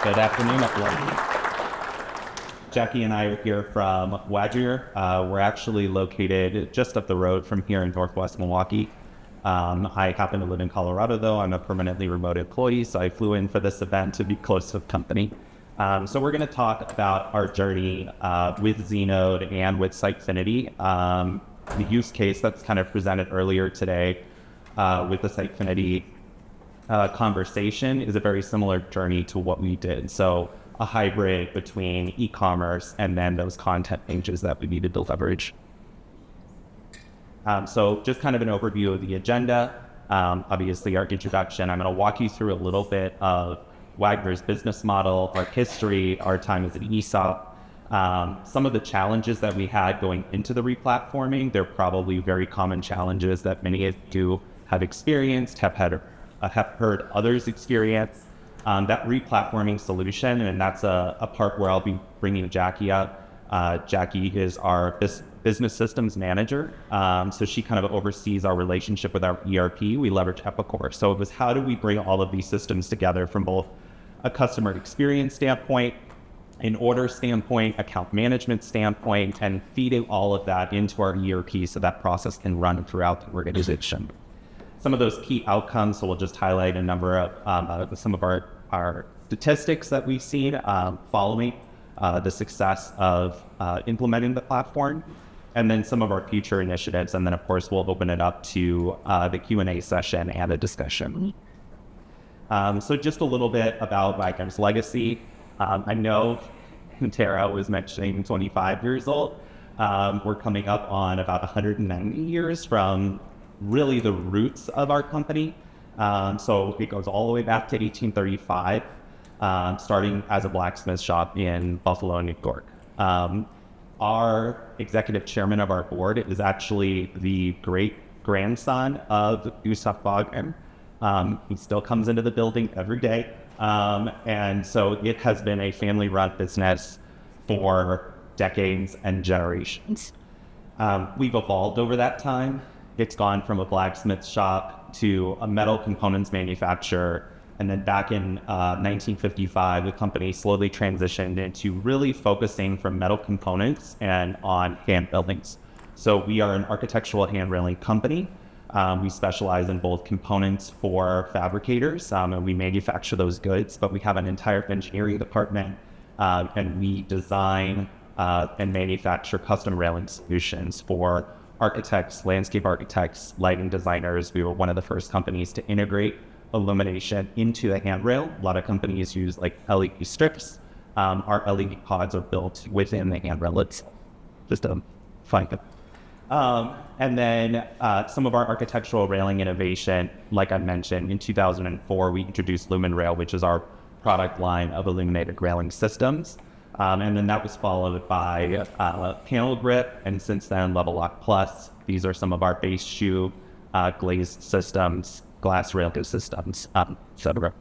Good afternoon, everyone. Jackie and I are here from Wagner. We're actually located just up the road from here in Northwest Milwaukee. I happen to live in Colorado, though. I'm a permanently remote employee, so I flew in for this event to be close to the company. So we're going to talk about our journey with Znode and with Sitefinity. The use case that's kind of presented earlier today with the Sitefinity conversation is a very similar journey to what we did. So a hybrid between e-commerce and then those content pages that we needed to leverage. So just kind of an overview of the agenda. Obviously our introduction, I'm going to walk you through a little bit of Wagner's business model, our history, our time as an ESOP, some of the challenges that we had going into the replatforming. They're probably very common challenges that many of you have experienced, have heard others experience. That replatforming solution, and that's a part where I'll be bringing Jackie up. Jackie is our business systems manager, so she kind of oversees our relationship with our ERP. We leverage Epicor. So it was how do we bring all of these systems together from both a customer experience standpoint, an order standpoint, account management standpoint, and feeding all of that into our ERP so that process can run throughout the organization. Some of those key outcomes, so we'll just highlight a number of some of our statistics that we've seen following the success of implementing the platform, and then some of our future initiatives. And then, of course, we'll open it up to the Q&A session and a discussion. So just a little bit about Wagner's legacy. I know Tara was mentioning 25 years old. We're coming up on about 190 years from really the roots of our company. So it goes all the way back to 1835, starting as a blacksmith shop in Buffalo, New York. Our executive chairman of our board is actually the great grandson of Gustav Wagner. He still comes into the building every day. And so it has been a family-run business for decades and generations. We've evolved over that time. It's gone from a blacksmith shop to a metal components manufacturer. And then back in 1955, the company slowly transitioned into really focusing from metal components and on hand railings. So we are an architectural hand railing company. We specialize in both components for fabricators, and we manufacture those goods, but we have an entire engineering department, and we design and manufacture custom railing solutions for architects, landscape architects, lighting designers. We were one of the first companies to integrate illumination into the handrail. A lot of companies use like LED strips. Our LED pods are built within the handrail itself. Just a fun thing. And then some of our architectural railing innovation, like I mentioned, in 2004, we introduced Lumen Rail, which is our product line of illuminated railing systems. And then that was followed by panel grip, and since then, Level Lock Plus. These are some of our base shoe glazed systems, glass rail systems, etc.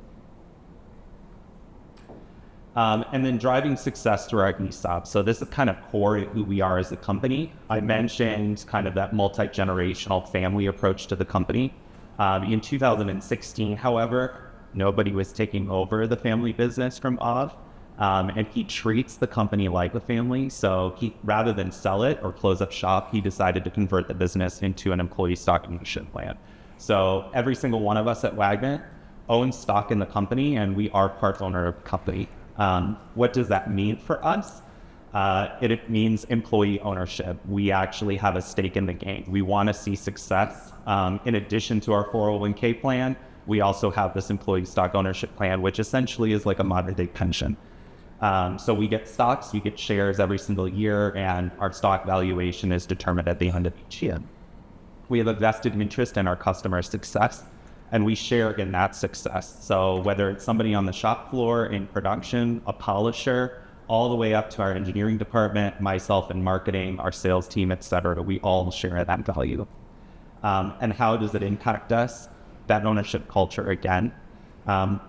And then driving success through our ESOP. So this is kind of core to who we are as a company. I mentioned kind of that multi-generational family approach to the company. In 2016, however, nobody was taking over the family business from Av. And he treats the company like a family. So he, rather than sell it or close up shop, he decided to convert the business into an employee stock ownership plan. So every single one of us at Wagner owns stock in the company, and we are part owner of the company. What does that mean for us? It means employee ownership. We actually have a stake in the game. We want to see success. In addition to our 401k plan, we also have this employee stock ownership plan, which essentially is like a modern day pension. So we get stocks, we get shares every single year, and our stock valuation is determined at the end of each year. We have a vested interest in our customer success, and we share in that success. So whether it's somebody on the shop floor, in production, a polisher, all the way up to our engineering department, myself in marketing, our sales team, etc., we all share that value. And how does it impact us? That ownership culture again.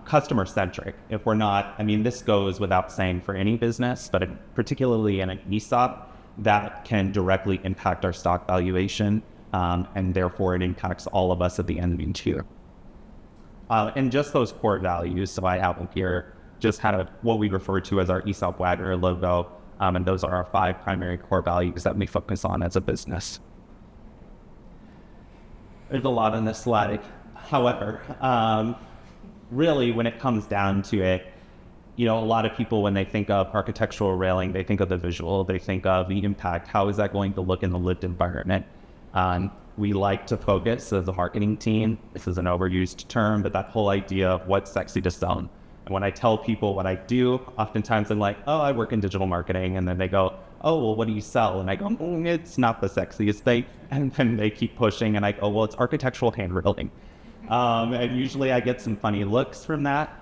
Customer-centric. If we're not, I mean, this goes without saying for any business, but particularly in an ESOP, that can directly impact our stock valuation, and therefore it impacts all of us at the end of each year. And just those core values, so I have them here just had what we refer to as our ESOP Wagner logo. And those are our 5 primary core values that we focus on as a business. There's a lot on this slide. However, really when it comes down to it, a lot of people, when they think of architectural railing, they think of the visual, they think of the impact. How is that going to look in the lived environment? We like to focus as a marketing team. This is an overused term, but that whole idea of what's sexy to sell. And when I tell people what I do, oftentimes I'm like, oh, I work in digital marketing. And then they go, oh, well, what do you sell? And I go, it's not the sexiest thing. And then they keep pushing and I go, well, it's architectural handwriting. And usually I get some funny looks from that.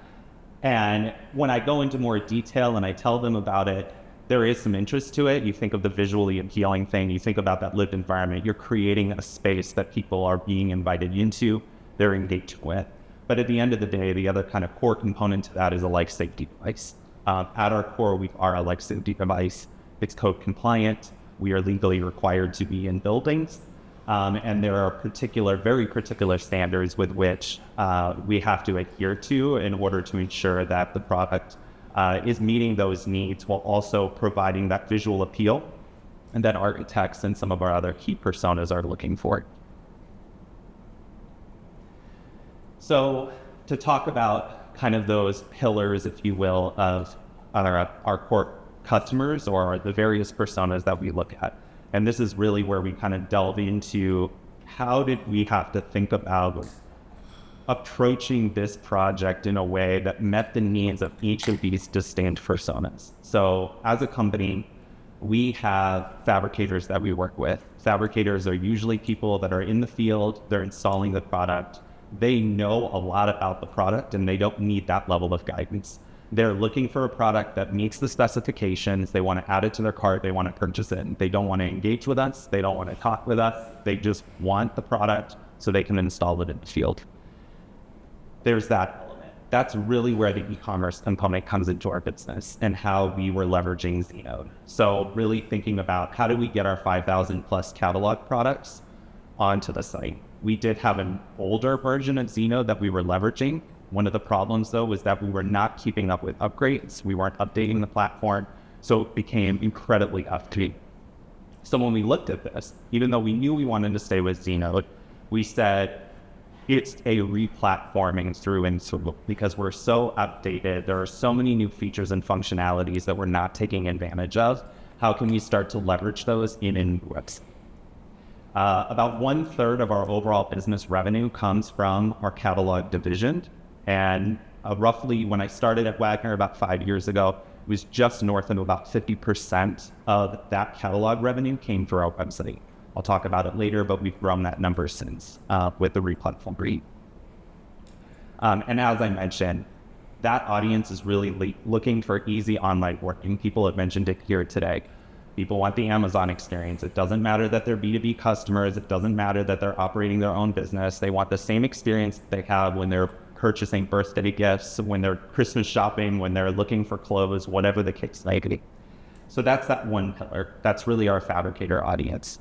And when I go into more detail and I tell them about it, there is some interest to it. You think of the visually appealing thing, you think about that lived environment, you're creating a space that people are being invited into, they're engaged with. But at the end of the day, the other kind of core component to that is a life safety device. At our core, we are a life safety device. It's code compliant. We are legally required to be in buildings. And there are very particular standards with which we have to adhere to in order to ensure that the product is meeting those needs while also providing that visual appeal and that architects and some of our other key personas are looking for. So to talk about kind of those pillars, if you will, of our core customers or the various personas that we look at. And this is really where we kind of delve into how did we have to think about approaching this project in a way that met the needs of each of these distinct personas. So as a company, we have fabricators that we work with. Fabricators are usually people that are in the field, they're installing the product. They know a lot about the product and they don't need that level of guidance. They're looking for a product that meets the specifications. They want to add it to their cart. They want to purchase it. They don't want to engage with us. They don't want to talk with us. They just want the product so they can install it in the field. There's that element. That's really where the e-commerce component comes into our business and how we were leveraging Znode. So really thinking about how do we get our 5,000 plus catalog products onto the site. We did have an older version of Znode that we were leveraging. One of the problems though was that we were not keeping up with upgrades. We weren't updating the platform, so it became incredibly updated. So when we looked at this, even though we knew we wanted to stay with Znode, we said it's a replatforming through and through because we're so outdated. There are so many new features and functionalities that we're not taking advantage of. How can we start to leverage those in a new website? About 1/3 of our overall business revenue comes from our catalog division. And roughly when I started at Wagner about 5 years ago, it was just north of about 50% of that catalog revenue came through our website. I'll talk about it later, but we've grown that number since with the replatform. And as I mentioned, that audience is really looking for easy online working. People have mentioned it here today. People want the Amazon experience. It doesn't matter that they're B2B customers. It doesn't matter that they're operating their own business. They want the same experience that they have when they're purchasing birthday gifts, when they're Christmas shopping, when they're looking for clothes, whatever the case may be. So that's that one pillar. That's really our fabricator audience.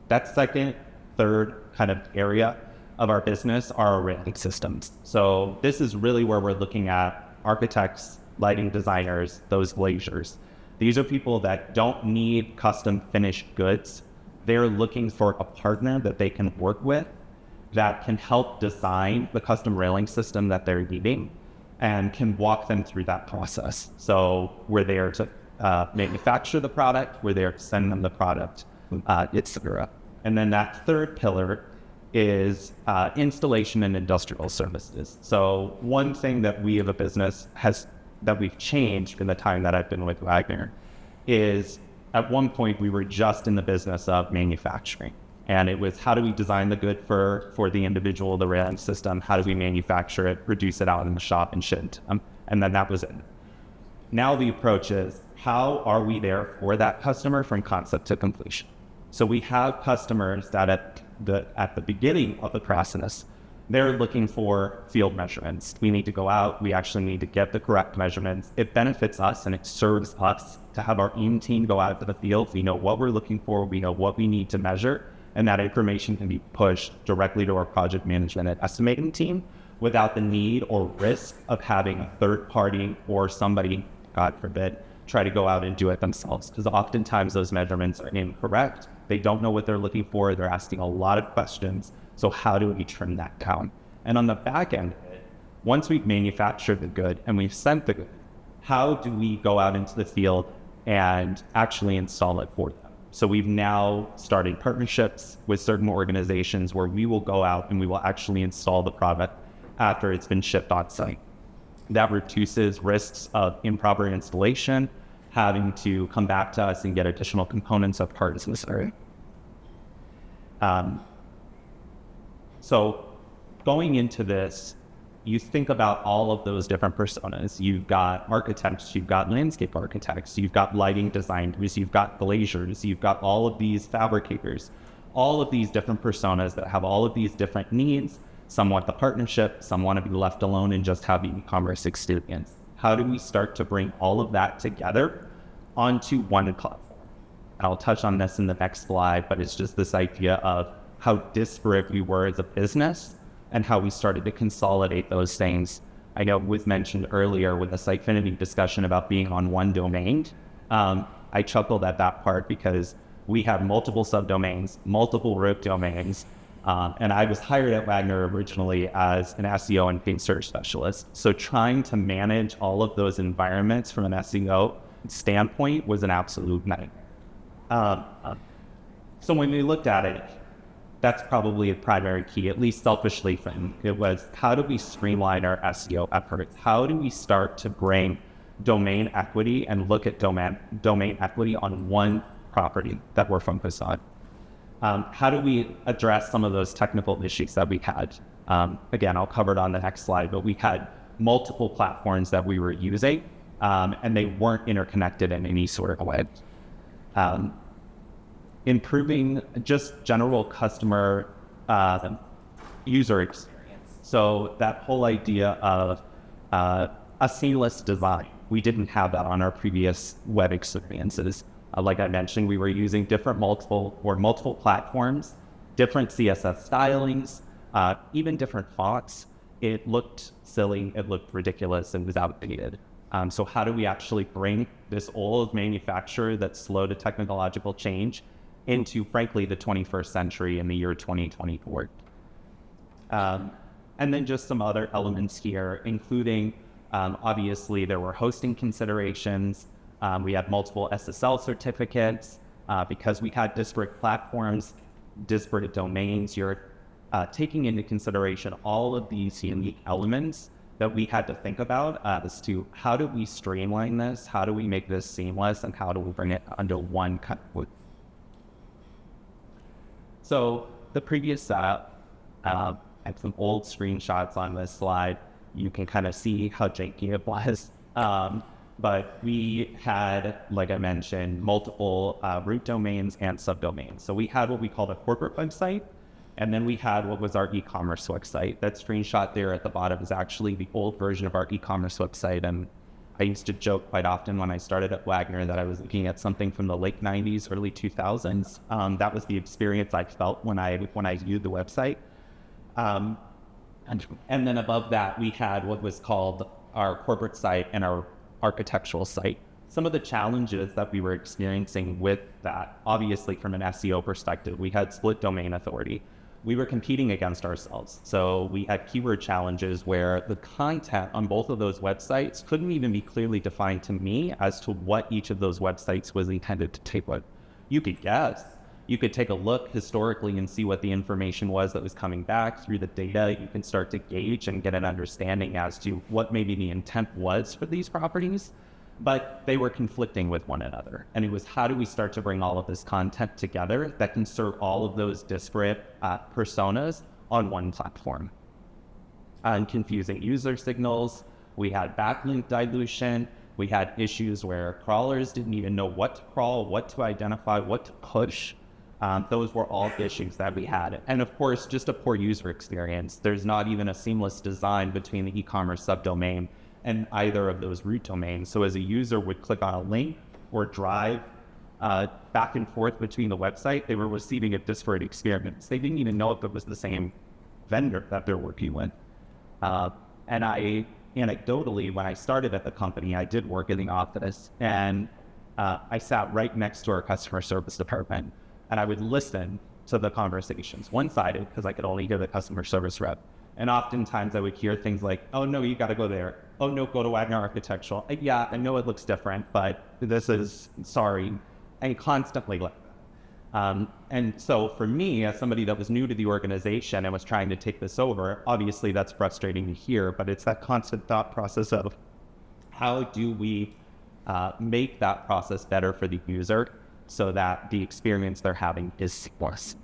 That second, third kind of area of our business are our railing systems. So this is really where we're looking at architects, lighting designers, those glaziers. These are people that don't need custom finished goods. They're looking for a partner that they can work with that can help design the custom railing system that they're needing and can walk them through that process. So we're there to manufacture the product, we're there to send them the product, etc. And then that third pillar is installation and industrial services. So one thing that we as a business that we've changed in the time that I've been with Wagner is at one point we were just in the business of manufacturing. And it was how do we design the good for the individual, the railing system, how do we manufacture it, produce it out in the shop and ship it to them. And then that was it. Now the approach is how are we there for that customer from concept to completion? So we have customers that at the beginning of the process, they're looking for field measurements. We need to go out, we actually need to get the correct measurements. It benefits us and it serves us to have our own team go out to the field. We know what we're looking for, we know what we need to measure, and that information can be pushed directly to our project management and estimating team without the need or risk of having a third party or somebody, God forbid, try to go out and do it themselves. Because oftentimes those measurements are incorrect. They don't know what they're looking for. They're asking a lot of questions. So how do we trim that down? And on the back end of it, once we've manufactured the good and we've sent the good, how do we go out into the field and actually install it for them? So we've now started partnerships with certain organizations where we will go out and we will actually install the product after it's been shipped on site. That reduces risks of improper installation, having to come back to us and get additional components of parts necessary. So going into this, you think about all of those different personas. You've got architects, you've got landscape architects, you've got lighting designers, you've got glaziers, you've got all of these fabricators, all of these different personas that have all of these different needs. Some want the partnership, some want to be left alone and just have the e-commerce experience. How do we start to bring all of that together onto one platform? I'll touch on this in the next slide, but it's just this idea of how disparate we were as a business and how we started to consolidate those things. I know it was mentioned earlier with the Sitefinity discussion about being on one domain. I chuckled at that part because we have multiple subdomains, multiple root domains, and I was hired at Wagner originally as an SEO and paid search specialist. So trying to manage all of those environments from an SEO standpoint was an absolute nightmare. So when we looked at it, that's probably a primary key, at least selfishly for me. It was, how do we streamline our SEO efforts? How do we start to bring domain equity and look at domain equity on one property that we're focused on? How do we address some of those technical issues that we had? Again, I'll cover it on the next slide, but we had multiple platforms that we were using, and they weren't interconnected in any sort of way. Improving just general customer user experience. So that whole idea of a seamless design, we didn't have that on our previous web experiences. Like I mentioned, we were using multiple platforms, different CSS stylings, even different fonts. It looked silly, it looked ridiculous, and was outdated. So how do we actually bring this old manufacturer that's slow to technological change into, frankly, the 21st century in the year 2024? And then just some other elements here, including, obviously, there were hosting considerations. We had multiple SSL certificates. Because we had disparate platforms, disparate domains, you're taking into consideration all of these unique elements that we had to think about as to how do we streamline this, how do we make this seamless, and how do we bring it under one kind of. So the previous setup, I have some old screenshots on this slide. You can kind of see how janky it was. But we had, like I mentioned, multiple root domains and subdomains. So we had what we called a corporate website, and then we had what was our e-commerce website. That screenshot there at the bottom is actually the old version of our e-commerce website. And I used to joke quite often when I started at Wagner that I was looking at something from the late 90s, early 2000s. That was the experience I felt when I viewed the website. And then above that, we had what was called our corporate site and our architectural site. Some of the challenges that we were experiencing with that, obviously from an SEO perspective, we had split domain authority. We were competing against ourselves. So we had keyword challenges where the content on both of those websites couldn't even be clearly defined to me as to what each of those websites was intended to take what. You could guess. You could take a look historically and see what the information was that was coming back through the data. You can start to gauge and get an understanding as to what maybe the intent was for these properties, but they were conflicting with one another. And it was, how do we start to bring all of this content together that can serve all of those disparate personas on one platform? And confusing user signals. We had backlink dilution. We had issues where crawlers didn't even know what to crawl, what to identify, what to push. Those were all issues that we had. And of course, just a poor user experience. There's not even a seamless design between the e-commerce subdomain and either of those root domains. So as a user would click on a link or drive back and forth between the website, they were receiving a disparate experience. They didn't even know if it was the same vendor that they're working with. And anecdotally, when I started at the company, I did work in the office, and I sat right next to our customer service department, and I would listen to the conversations, one-sided, because I could only hear the customer service rep. And oftentimes I would hear things like, oh no, you got to go there. Oh no, go to Wagner Architectural. Yeah, I know it looks different, but this is, sorry, and constantly like that. And so for me, as somebody that was new to the organization and was trying to take this over, obviously that's frustrating to hear, but it's that constant thought process of how do we make that process better for the user so that the experience they're having is seamless.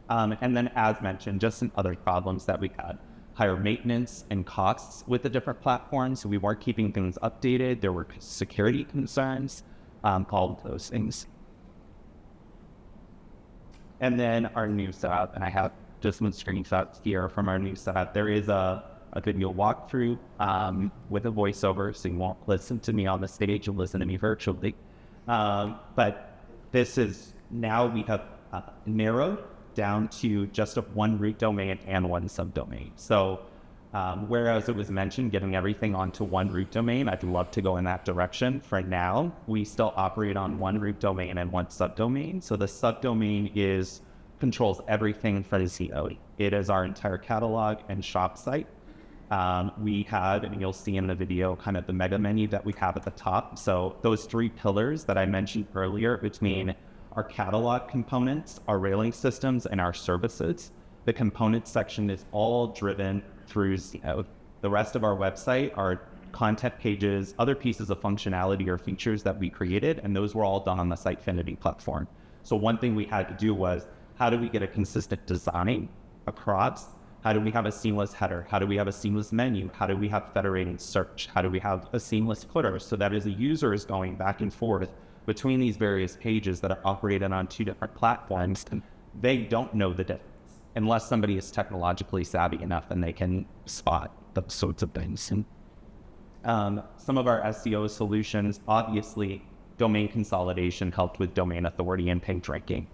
And then, as mentioned, just some other problems that we had. Higher maintenance and costs with the different platforms. So we weren't keeping things updated. There were security concerns, all of those things. And then our new setup, and I have just some screenshots here from our new setup. There is a video walkthrough with a voiceover, so you won't listen to me on the stage, you'll listen to me virtually. But this is, now we have narrowed down to just one root domain and one subdomain. So whereas it was mentioned getting everything onto one root domain, I'd love to go in that direction. For now, we still operate on one root domain and one subdomain. So the subdomain controls everything for the Znode. It is our entire catalog and shop site. We have, and you'll see in the video, kind of the mega menu that we have at the top. So those three pillars that I mentioned earlier between our catalog components, our railing systems, and our services, the components section is all driven through Znode. The rest of our website are content pages, other pieces of functionality or features that we created, and those were all done on the Sitefinity platform. So one thing we had to do was, how do we get a consistent design across? How do we have a seamless header? How do we have a seamless menu? How do we have federated search? How do we have a seamless footer so that as a user is going back and forth between these various pages that are operated on two different platforms, they don't know the difference unless somebody is technologically savvy enough and they can spot those sorts of things. Some of our SEO solutions, obviously, domain consolidation helped with domain authority and page ranking.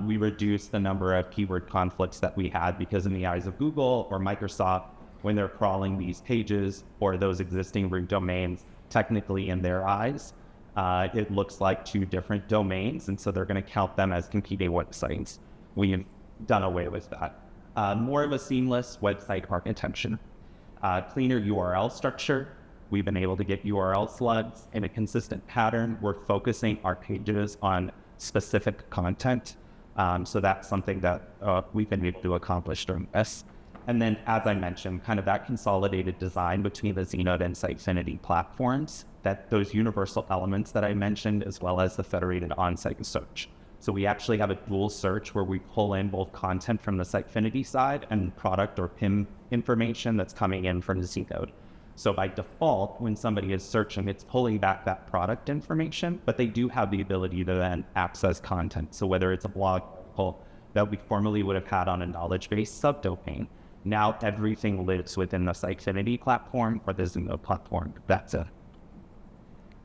We reduced the number of keyword conflicts that we had because in the eyes of Google or Microsoft, when they're crawling these pages or those existing root domains, technically in their eyes, it looks like two different domains, and so they're going to count them as competing websites. We've done away with that. More of a seamless website architecture. Cleaner URL structure. We've been able to get URL slugs in a consistent pattern. We're focusing our pages on specific content. So that's something that we've been able to accomplish during this. And then, as I mentioned, kind of that consolidated design between the Znode and Sitefinity platforms, that those universal elements that I mentioned, as well as the federated on-site search. So we actually have a dual search where we pull in both content from the Sitefinity side and product or PIM information that's coming in from the Znode. So by default, when somebody is searching, it's pulling back that product information, but they do have the ability to then access content. So whether it's a blog article that we formerly would have had on a knowledge-based subdomain, now everything lives within the Sitefinity platform or the Znode platform. That's it.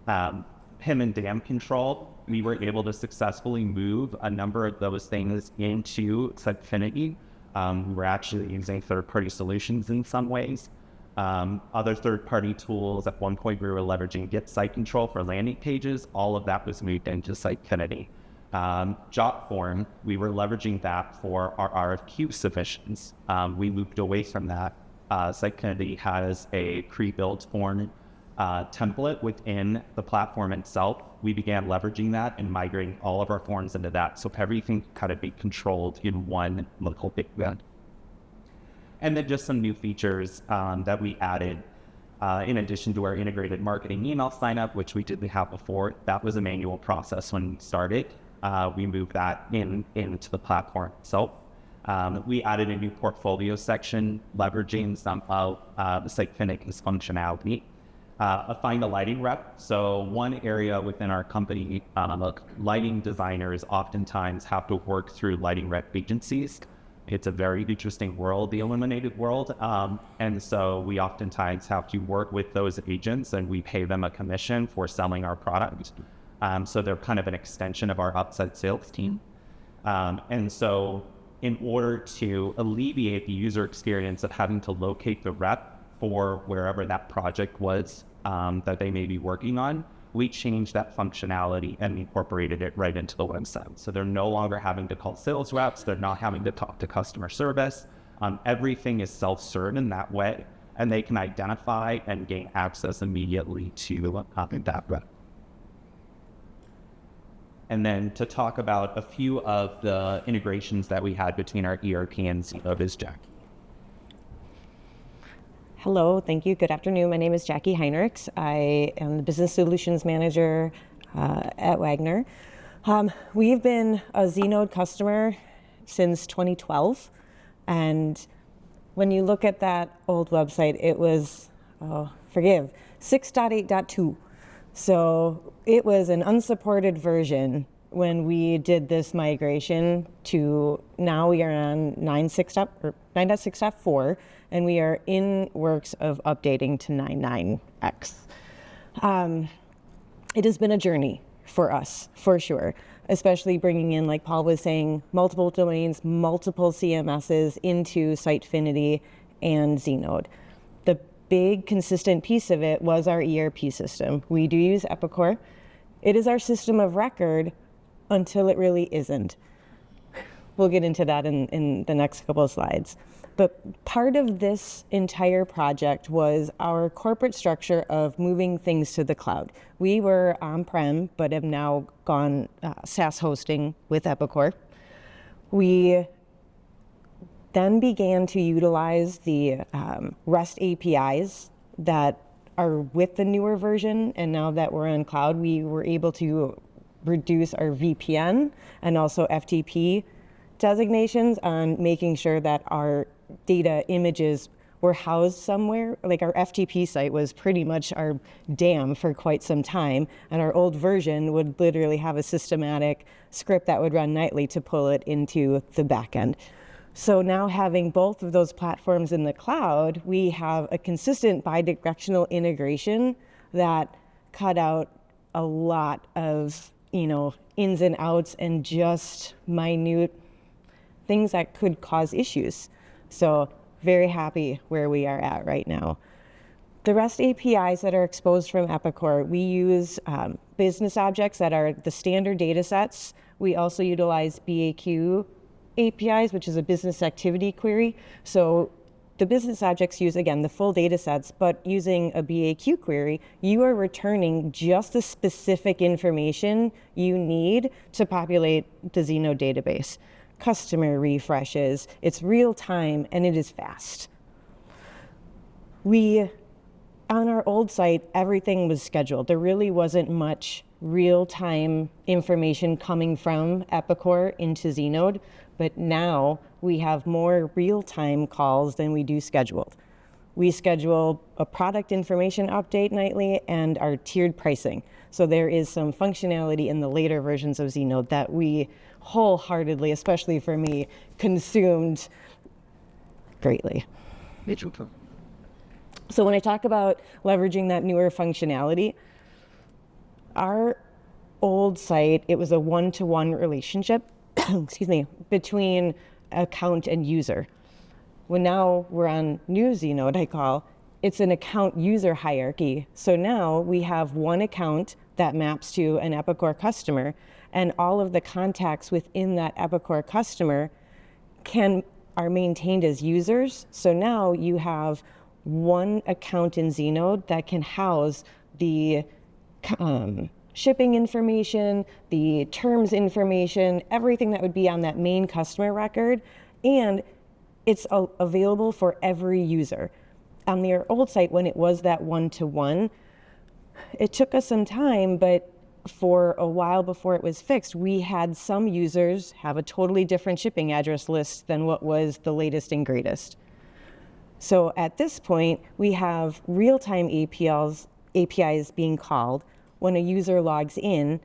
PIM and DAM control, we were able to successfully move a number of those things into Sitefinity. We were actually using third-party solutions in some ways. Other third-party tools, at one point we were leveraging Git site control for landing pages. All of that was moved into Sitefinity. Jotform, we were leveraging that for our RFQ submissions. We moved away from that. Sitefinity has a pre-built form template within the platform itself. We began leveraging that and migrating all of our forms into that, so everything could kind of be controlled in one local big event. And then just some new features that we added in addition to our integrated marketing email sign-up, which we didn't have before. That was a manual process when we started. We moved that into the platform itself. We added a new portfolio section, leveraging some of the Sitefinity's functionality. Find a lighting rep. So one area within our company, lighting designers oftentimes have to work through lighting rep agencies. It's a very interesting world, the illuminated world. And so we oftentimes have to work with those agents and we pay them a commission for selling our product. So they're kind of an extension of our outside sales team. And so in order to alleviate the user experience of having to locate the rep for wherever that project was that they may be working on, we changed that functionality and incorporated it right into the website. So they're no longer having to call sales reps, they're not having to talk to customer service. Everything is self-serve in that way, and they can identify and gain access immediately to that rep. And then to talk about a few of the integrations that we had between our ERP and Znode is Jackie. Hello, thank you. Good afternoon. My name is Jackie Heinrichs. I am the Business Solutions Manager at Wagner. We've been a Znode customer since 2012. And when you look at that old website, it was, 6.8.2. So it was an unsupported version when we did this migration to now we are on 9.6.4, and we are in works of updating to 9.9x. It has been a journey for us, for sure, especially bringing in, like Paul was saying, multiple domains, multiple CMSs into Sitefinity and Znode. The big consistent piece of it was our ERP system. We do use Epicor. It is our system of record until it really isn't. We'll get into that in the next couple of slides. But part of this entire project was our corporate structure of moving things to the cloud. We were on-prem, but have now gone SaaS hosting with Epicor. We then began to utilize the REST APIs that are with the newer version, and now that we're on cloud, we were able to reduce our VPN and also FTP designations on making sure that our data images were housed somewhere. Like our FTP site was pretty much our dam for quite some time, and our old version would literally have a systematic script that would run nightly to pull it into the backend. So now having both of those platforms in the cloud, we have a consistent bidirectional integration that cut out a lot of, ins and outs and just minute things that could cause issues. So very happy where we are at right now. The REST APIs that are exposed from Epicor, we use business objects that are the standard data sets. We also utilize BAQ APIs, which is a business activity query. So the business objects use, again, the full data sets, but using a BAQ query, you are returning just the specific information you need to populate the Znode database. Customer refreshes, it's real time, and it is fast. On our old site, everything was scheduled. There really wasn't much real-time information coming from Epicor into Znode, but now we have more real-time calls than we do scheduled. We schedule a product information update nightly and our tiered pricing. So there is some functionality in the later versions of Znode that we wholeheartedly, especially for me, consumed greatly. So when I talk about leveraging that newer functionality, our old site, it was a one-to-one relationship, between account and user. When now we're on new Znode, it's an account user hierarchy. So now we have one account that maps to an Epicor customer, and all of the contacts within that Epicor customer are maintained as users. So now you have one account in Znode that can house the shipping information, the terms information, everything that would be on that main customer record, and it's available for every user. On their old site, when it was that one-to-one, it took us some time, but for a while before it was fixed, we had some users have a totally different shipping address list than what was the latest and greatest. So at this point, we have real-time APIs being called. When a user logs in,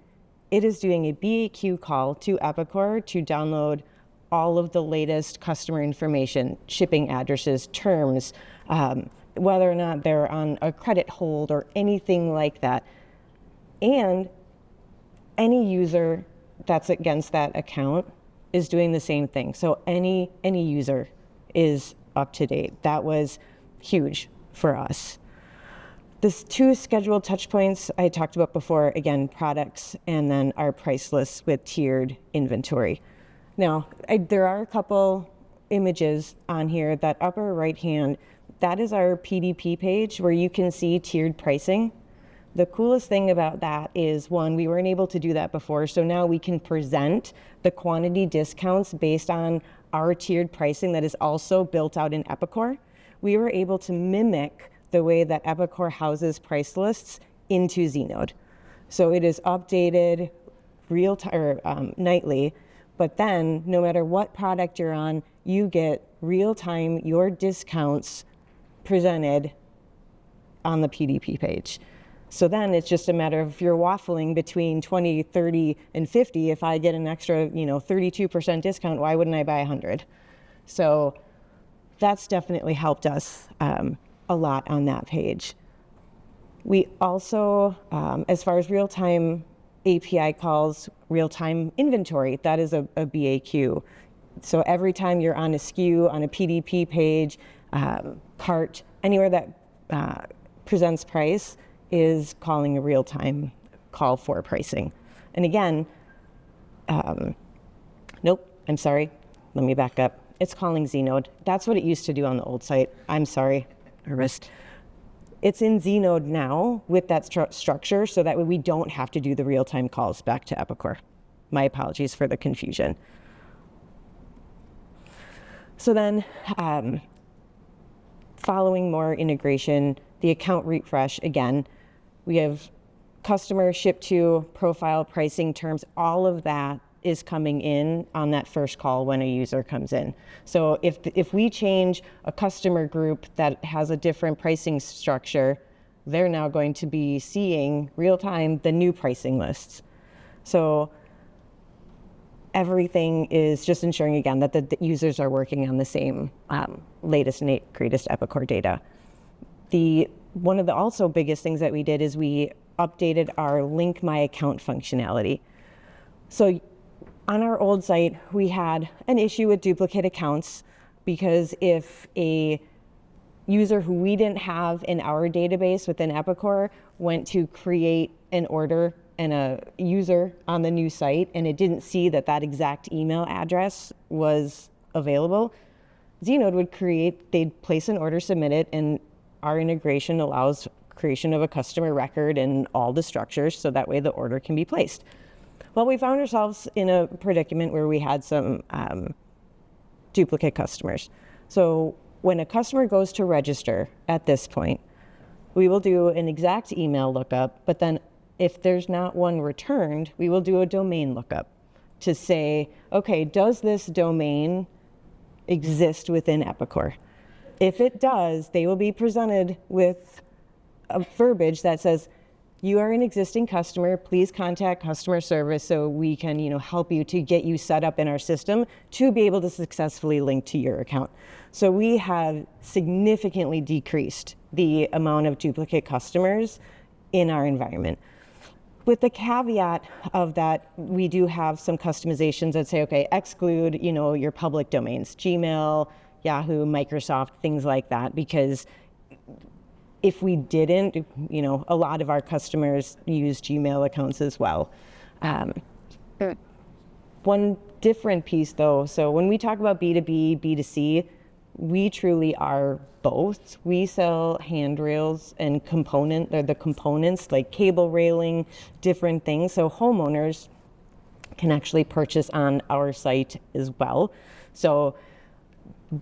it is doing a BAQ call to Epicor to download all of the latest customer information, shipping addresses, terms, whether or not they're on a credit hold or anything like that. And any user that's against that account is doing the same thing. So any user is up to date. That was huge for us. The 2 scheduled touch points I talked about before, again, products and then our price lists with tiered inventory. Now, there are a couple images on here. That upper right hand, that is our PDP page where you can see tiered pricing. The coolest thing about that is, one, we weren't able to do that before, so now we can present the quantity discounts based on our tiered pricing that is also built out in Epicor. We were able to mimic the way that Epicor houses price lists into Znode. So it is updated nightly, but then no matter what product you're on, you get real-time your discounts presented on the PDP page. So then it's just a matter of if you're waffling between 20, 30, and 50, if I get an extra 32% discount, why wouldn't I buy 100? So that's definitely helped us a lot on that page. We also, as far as real-time API calls, real-time inventory, that is a BAQ. So every time you're on a SKU, on a PDP page, cart, anywhere that presents price is calling a real-time call for pricing. And again, nope, I'm sorry, let me back up. It's calling Znode. That's what it used to do on the old site. I'm sorry. It's in Znode now with that structure, so that way we don't have to do the real-time calls back to Epicor. My apologies for the confusion. So then, following more integration, the account refresh, again, we have customer, ship to, profile, pricing terms, all of that is coming in on that first call when a user comes in. So if we change a customer group that has a different pricing structure, they're now going to be seeing real time the new pricing lists. So everything is just ensuring again that the users are working on the same latest and greatest Epicor data. One of the also biggest things that we did is we updated our link my account functionality. So on our old site, we had an issue with duplicate accounts because if a user who we didn't have in our database within Epicor went to create an order and a user on the new site and it didn't see that exact email address was available, Znode would they'd place an order, submit it, and our integration allows creation of a customer record and all the structures so that way the order can be placed. Well, we found ourselves in a predicament where we had some duplicate customers. So when a customer goes to register at this point, we will do an exact email lookup, but then if there's not one returned, we will do a domain lookup to say, okay, does this domain exist within Epicor? If it does, they will be presented with a verbiage that says, you are an existing customer, please contact customer service so we can help you to get you set up in our system to be able to successfully link to your account. So we have significantly decreased the amount of duplicate customers in our environment. With the caveat of that, we do have some customizations that say, okay, exclude your public domains, Gmail, Yahoo, Microsoft, things like that, because if we didn't, a lot of our customers use Gmail accounts as well. One different piece though, so when we talk about B2B, B2C, we truly are both. We sell handrails and the components like cable railing, different things. So homeowners can actually purchase on our site as well. So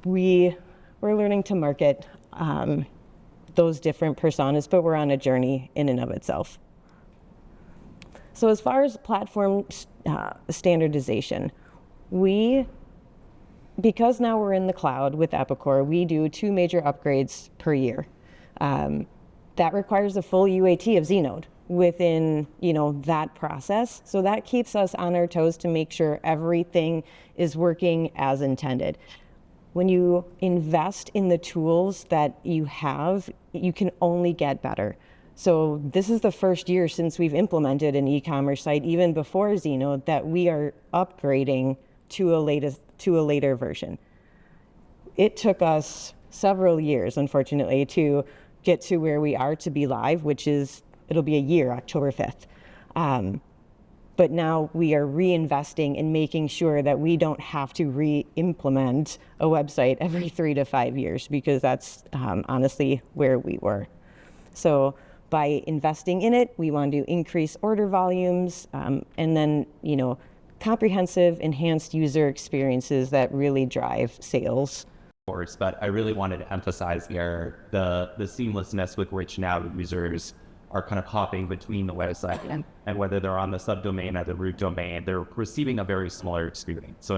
we're learning to market those different personas, but we're on a journey in and of itself. So as far as platform standardization, because now we're in the cloud with Epicor, we do 2 major upgrades per year. That requires a full UAT of Znode within that process. So that keeps us on our toes to make sure everything is working as intended. When you invest in the tools that you have, you can only get better. So this is the first year since we've implemented an e-commerce site, even before Znode, that we are upgrading to a later version. It took us several years, unfortunately, to get to where we are to be live, which is, it'll be a year, October 5th. But now we are reinvesting in making sure that we don't have to re-implement a website every 3 to 5 years, because that's honestly where we were. So by investing in it, we want to increase order volumes, and then, comprehensive, enhanced user experiences that really drive sales. Course, but I really wanted to emphasize here the seamlessness with which now users are kind of hopping between the website, and whether they're on the subdomain or the root domain, they're receiving a very similar experience. So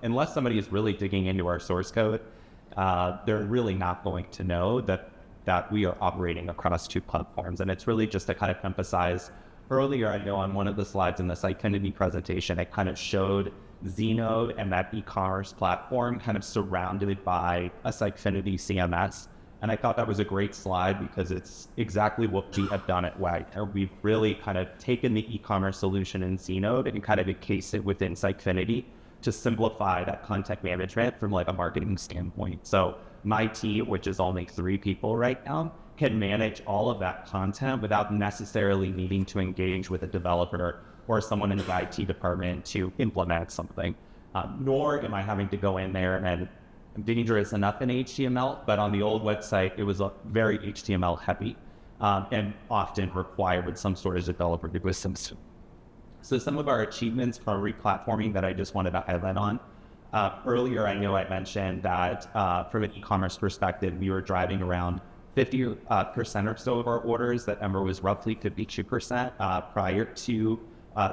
unless somebody is really digging into our source code, they're really not going to know that we are operating across two platforms. And it's really just to kind of emphasize. Earlier, I know on one of the slides in the Sitefinity presentation, it kind of showed Znode and that e-commerce platform kind of surrounded by a Sitefinity CMS. And I thought that was a great slide because it's exactly what we have done at Wagner. We've really kind of taken the e-commerce solution in Znode and kind of encased it within Sitefinity to simplify that content management from like a marketing standpoint. So my team, which is only 3 people right now, can manage all of that content without necessarily needing to engage with a developer or someone in the IT department to implement something. Nor am I having to go in there and dangerous enough in HTML, but on the old website, it was very HTML heavy and often required some sort of developer ecosystem. So some of our achievements from replatforming that I just wanted to highlight on. Earlier, I know I mentioned that from an e-commerce perspective, we were driving around 50% or so of our orders. That number was roughly 52% prior to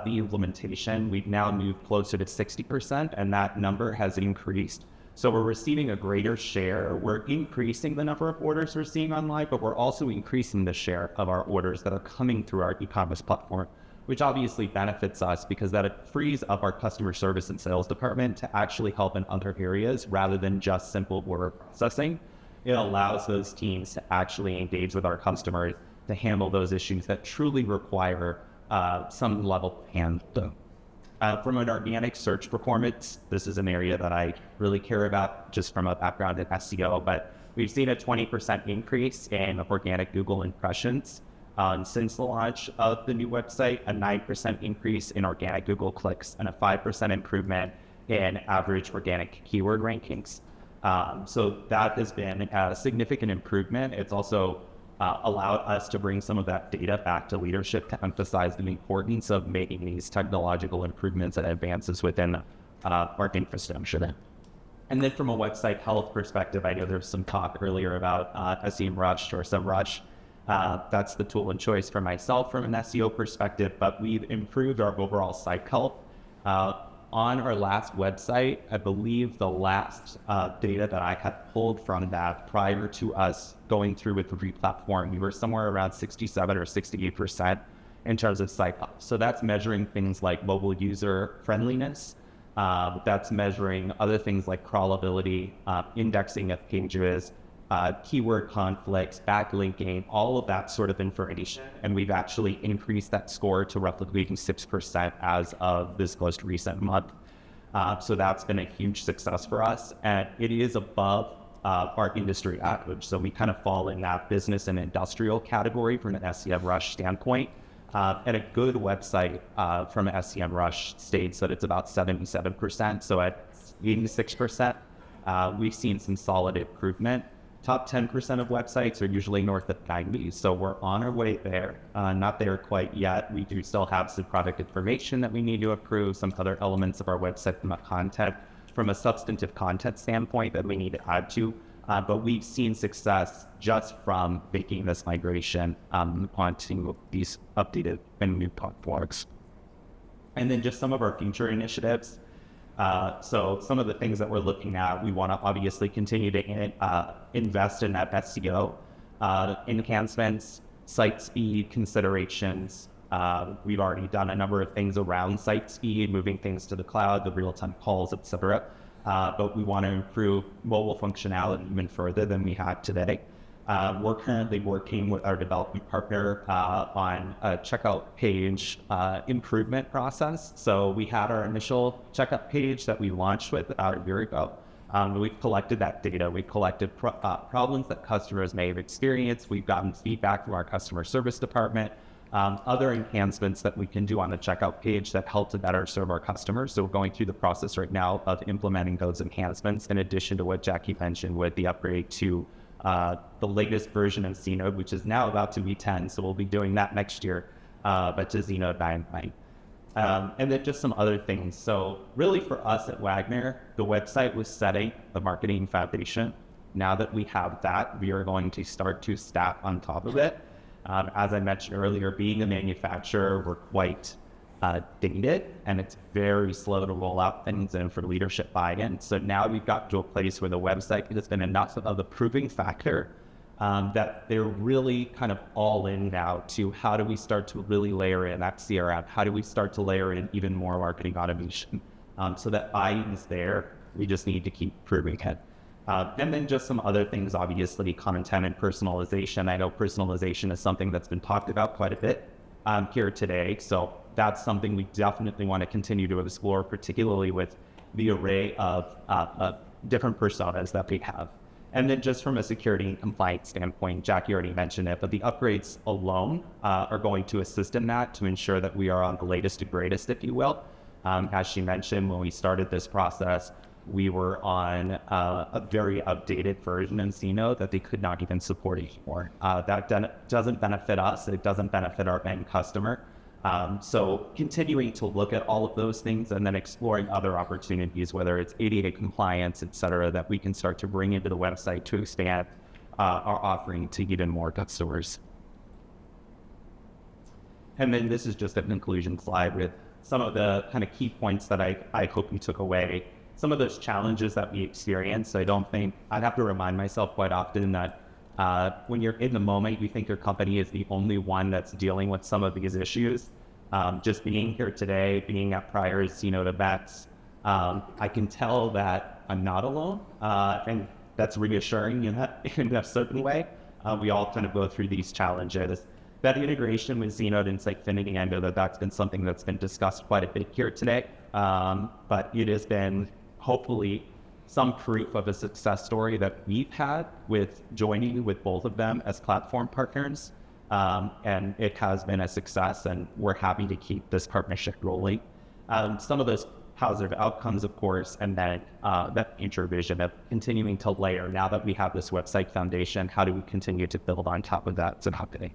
the implementation. We've now moved closer to 60%, and that number has increased. So we're receiving a greater share. We're increasing the number of orders we're seeing online, but we're also increasing the share of our orders that are coming through our e-commerce platform, which obviously benefits us because that it frees up our customer service and sales department to actually help in other areas rather than just simple order processing. It allows those teams to actually engage with our customers to handle those issues that truly require some level of handling. From an organic search performance, this is an area that I really care about just from a background in SEO, but we've seen a 20% increase in organic Google impressions since the launch of the new website, a 9% increase in organic Google clicks, and a 5% improvement in average organic keyword rankings. So that has been a significant improvement. It's also allowed us to bring some of that data back to leadership to emphasize the importance of making these technological improvements and advances within our infrastructure. And then from a website health perspective, I know there's some talk earlier about SEMrush or SEMrush. That's the tool of choice for myself from an SEO perspective, but we've improved our overall site health. On our last website, I believe the last data that I had pulled from that prior to us going through with the replatform, we were somewhere around 67 or 68% in terms of site health. So that's measuring things like mobile user friendliness. That's measuring other things like crawlability, indexing of pages, keyword conflicts, backlinking, all of that sort of information. And we've actually increased that score to roughly 6% as of this most recent month. So that's been a huge success for us. And it is above our industry average. So we kind of fall in that business and industrial category from an SEMrush standpoint. And a good website from SEMrush states that it's about 77%. So at 86%, we've seen some solid improvement. Top 10% of websites are usually north of 90. So we're on our way there. Not there quite yet. We do still have some product information that we need to improve, some other elements of our website from a substantive content standpoint that we need to add to. But we've seen success just from making this migration onto these updated and new platforms. And then just some of our future initiatives. So some of the things that we're looking at, we want to obviously continue to invest in that SEO enhancements, site speed considerations. We've already done a number of things around site speed, moving things to the cloud, the real-time calls, etc. But we want to improve mobile functionality even further than we have today. We're currently working with our development partner on a checkout page improvement process. So we had our initial checkout page that we launched with about a year ago. We've collected that data. We've collected problems that customers may have experienced. We've gotten feedback from our customer service department. Other enhancements that we can do on the checkout page that help to better serve our customers. So we're going through the process right now of implementing those enhancements in addition to what Jackie mentioned with the upgrade to the latest version of Znode, which is now about to be 10. So we'll be doing that next year, but to Znode 9. And then just some other things. So really for us at Wagner, the website was setting the marketing foundation. Now that we have that, we are going to start to stack on top of it. As I mentioned earlier, being a manufacturer, we're quite dated, and it's very slow to roll out things in for leadership buy-in. So now we've got to a place where the website has been enough of the proving factor that they're really kind of all in now to how do we start to really layer in that CRM? How do we start to layer in even more marketing automation? So that buy-in is there. We just need to keep proving it. And then just some other things, obviously, content and personalization. I know personalization is something that's been talked about quite a bit here today. So that's something we definitely want to continue to explore, particularly with the array of different personas that we have. And then just from a security and compliance standpoint, Jackie already mentioned it, but the upgrades alone are going to assist in that to ensure that we are on the latest and greatest, if you will. As she mentioned, when we started this process, we were on a very outdated version in Znode that they could not even support anymore. That doesn't benefit us. It doesn't benefit our end customer. So continuing to look at all of those things and then exploring other opportunities, whether it's ADA compliance, et cetera, that we can start to bring into the website to expand our offering to even more customers. And then this is just an inclusion slide with some of the kind of key points that I hope you took away. Some of those challenges that we experience. I don't think, I'd have to remind myself quite often that when you're in the moment, you think your company is the only one that's dealing with some of these issues. Just being here today, being at prior Znode events, I can tell that I'm not alone, and that's reassuring in a certain way. We all kind of go through these challenges. That integration with Znode and Sitefinity, I know that that's been something that's been discussed quite a bit here today, but it has been hopefully some proof of a success story that we've had with joining with both of them as platform partners. And it has been a success, and we're happy to keep this partnership rolling. Some of those positive outcomes, of course, and then that future vision of continuing to layer. Now that we have this website foundation, how do we continue to build on top of that as a company?